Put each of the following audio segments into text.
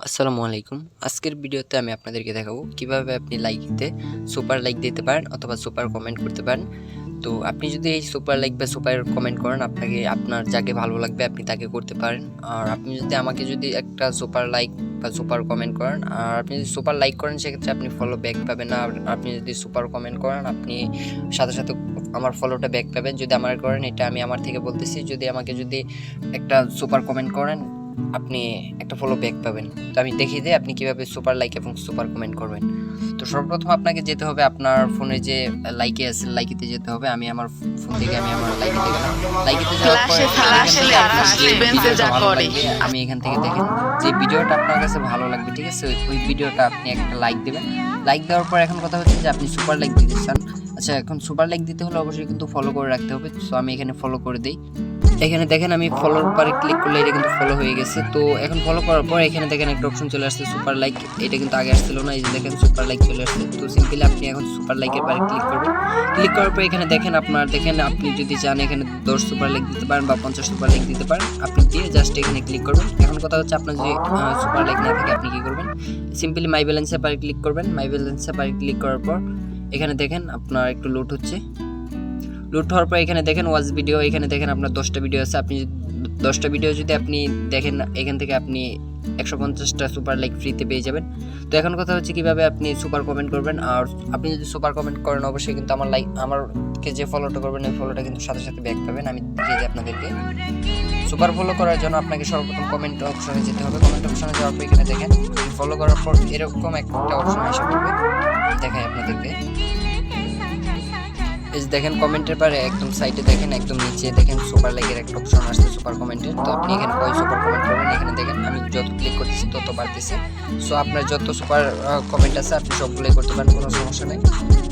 আসসালামু আলাইকুম। আজকের ভিডিওতে আমি আপনাদেরকে দেখাবো কিভাবে আপনি লাইকিতে সুপার লাইক দিতে পারেন অথবা সুপার কমেন্ট করতে পারেন। তো আপনি যদি এই সুপার লাইক বা সুপার কমেন্ট করেন, আপনাকে আপনার যাকে ভালো লাগবে আপনি তাকে করতে পারেন। আর আপনি যদি আমাকে একটা সুপার লাইক বা সুপার কমেন্ট করেন, আর আপনি যদি সুপার লাইক করেন সেক্ষেত্রে আপনি ফলো ব্যাক পাবেন না। আর আপনি যদি সুপার কমেন্ট করেন আপনি সাথে সাথে আমার ফলোটা ব্যাক পাবেন। যদি আমার করেন, এটা আমি আমার থেকে বলতেছি, যদি আমাকে একটা সুপার কমেন্ট করেন আপনি একটা ফলো ব্যাক পাবেন। তো আমি দেখিয়ে দিই আপনি কিভাবে সুপার লাইক এবং সুপার কমেন্ট করবেন। তো সর্বপ্রথম আপনাকে যেতে হবে আপনার ফোনে যে লাইকে আছে, লাইকেতে যেতে হবে। আমি আমার ফোন থেকে আমার লাইকেতে গেলাম। লাইকেতে যাওয়ার পরে ভালো লাগবে, আমি এখান থেকে দেখেন যে ভিডিওটা আপনার কাছে ভালো লাগবে, ঠিক আছে, ওই ভিডিওটা আপনি একটা লাইক দেবেন। লাইক দেওয়ার পর এখন কথা হচ্ছে যে আপনি সুপার লাইক দিতে চান। আচ্ছা, এখন সুপার লাইক দিতে হলে অবশ্যই কিন্তু ফলো করে রাখতে হবে। সো আমি এখানে ফলো করে দিই। এখানে দেখেন আমি ফলোর উপরে ক্লিক করলে এটা কিন্তু ফলো হয়ে গেছে। তো এখন ফলো করার পর এখানে দেখেন একটা অপশন চলে আসছে সুপার লাইক। এটা কিন্তু আগে আসছিল না, এই যে দেখেন সুপার লাইক চলে আসছে। তো সিম্পলি আপনি এখন সুপার লাইকের পরে ক্লিক করবেন। ক্লিক করার পর এখানে দেখেন আপনি যদি চান এখানে 10 সুপার লাইক দিতে পারেন বা 50 সুপার লাইক দিতে পারেন। আপনি দিয়ে জাস্ট এখানে ক্লিক করবেন। এখন কথা হচ্ছে আপনার যদি সুপার লাইক না থাকে আপনি কি করবেন, সিম্পলি মাই ব্যালেন্সের পরে ক্লিক করবেন। মাই ব্যালেন্সের পরে ক্লিক করার পর এখানে দেখেন আপনার একটু লোড হচ্ছে। লোড হওয়ার পর এখানে দেখেন ওয়াচ ভিডিও, এখানে দেখেন আপনার 10টা ভিডিও আছে। আপনি 10টা ভিডিও যদি আপনি দেখেন, এখান থেকে আপনি 150টা সুপার লাইক ফ্রিতে পেয়ে যাবেন। তো এখন কথা হচ্ছে কিভাবে আপনি সুপার কমেন্ট করবেন। আর আপনি যদি সুপার কমেন্ট করেন অবশ্যই কিন্তু আমারকে যে ফলোটা করবেন ওই ফলোটা কিন্তু সাথে সাথে ব্যাক পাবেন। আমি দেখিয়ে দিই আপনাদেরকে। সুপার ফলো করার জন্য আপনাকে সর্বপ্রথম কমেন্ট অপশনে যেতে হবে। কমেন্ট অপশনে যাওয়ার পর এখানে দেখেন ফলো করার পর এরকম একটা অপশন এসে পড়বে। দেখাই আপনাদেরকে, এই যে দেখেন কমেন্টের পরে একদম সাইডে দেখেন একদম নিচে দেখেন সুপার লাইকের একটা অপশন আসছে সুপার কমেন্টের। তো আপনি এখানে কয় সুপার কমেন্ট করবেন, এখানে দেখেন আমি যত ক্লিক করতেছি তত বাড়তেছে। সো আপনার যত সুপার কমেন্ট আছে আপনি সবগুলোই করতে পারেন, কোনো সমস্যা নেই।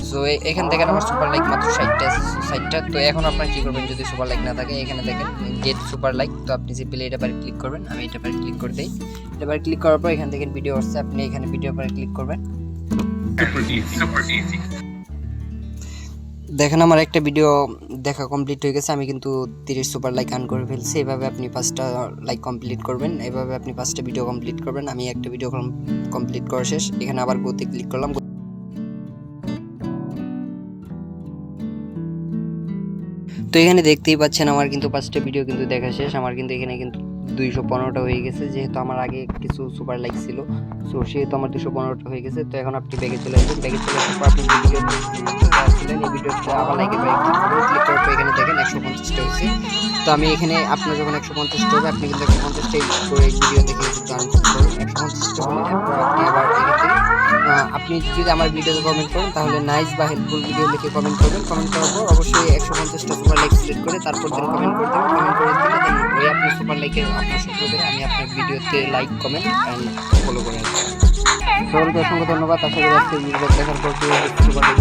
সো এখানে দেখেন আমার সুপার লাইক মাত্র 60টা আছে, 60টা। তো এখন আপনার কি করবেন যদি সুপার লাইক না থাকে, এখানে দেখেন গেট সুপার লাইক। তো আপনি সিম্পলি এটা পরে ক্লিক করবেন। আমি এটা পরে ক্লিক করে দিই। এটা পরে ক্লিক করার পর এখান থেকে ভিডিও আসছে, আপনি এখানে ভিডিও পরে ক্লিক করবেন। দেখেন আমার একটা ভিডিও দেখা কমপ্লিট হয়ে গেছে। আমি কিন্তু 30 সুপার লাইক আর্ন করে ফেলছি। এভাবে আপনি 5টা লাইক কমপ্লিট করবেন, এভাবে আপনি 5টা ভিডিও কমপ্লিট করবেন। আমি একটা ভিডিও কমপ্লিট করা শেষ। এখানে আবার গোতে ক্লিক করলাম। তো এখানে দেখতেই পাচ্ছেন আমার কিন্তু 5টা ভিডিও কিন্তু দেখা শেষ। আমার কিন্তু এখানে কিন্তু 215টা হয়ে গেছে, যেহেতু আমার আগে কিছু সুপার লাইক ছিল। সো সেহেতু আমার 215টা হয়ে গেছে। তো এখন আপনি ব্যাগে চলে আসবেন। ব্যাগে চলে আসার পর আপনি ভিডিও ছিলেন এই ভিডিওটা আবার লাইকের বাইরে ক্লিক করবেন। ক্লিক করার পর এখানে দেখেন 150টা হয়েছে। তো আমি এখানে আপনার যখন 150টা হবে আপনি কিন্তু 150টা করে ভিডিও দেখে কিন্তু আর্ন করতে পারবেন। 150টা হলে এরপর আপনি আবার এখান থেকে আপনি যদি আমার ভিডিওতে কমেন্ট করেন তাহলে নাইস বা হেল্পফুল ভিডিও লিখে কমেন্ট করবেন। কমেন্ট করার পর অবশ্যই 150টা সুপার লাইক সিলেক্ট করে তারপর দেন কমেন্ট করে দেবেন। কমেন্ট করে দিলে দেন ওই আপনি সুপার লাইকের আপনার সূত্র ধরে আমি আপনার ভিডিওতে লাইক কমেন্ট অ্যান্ড ফলো করে আসবো। সকলকে অসংখ্য ধন্যবাদ। আশা করি আজকে ভিডিও দেখার পর সুপার লাইক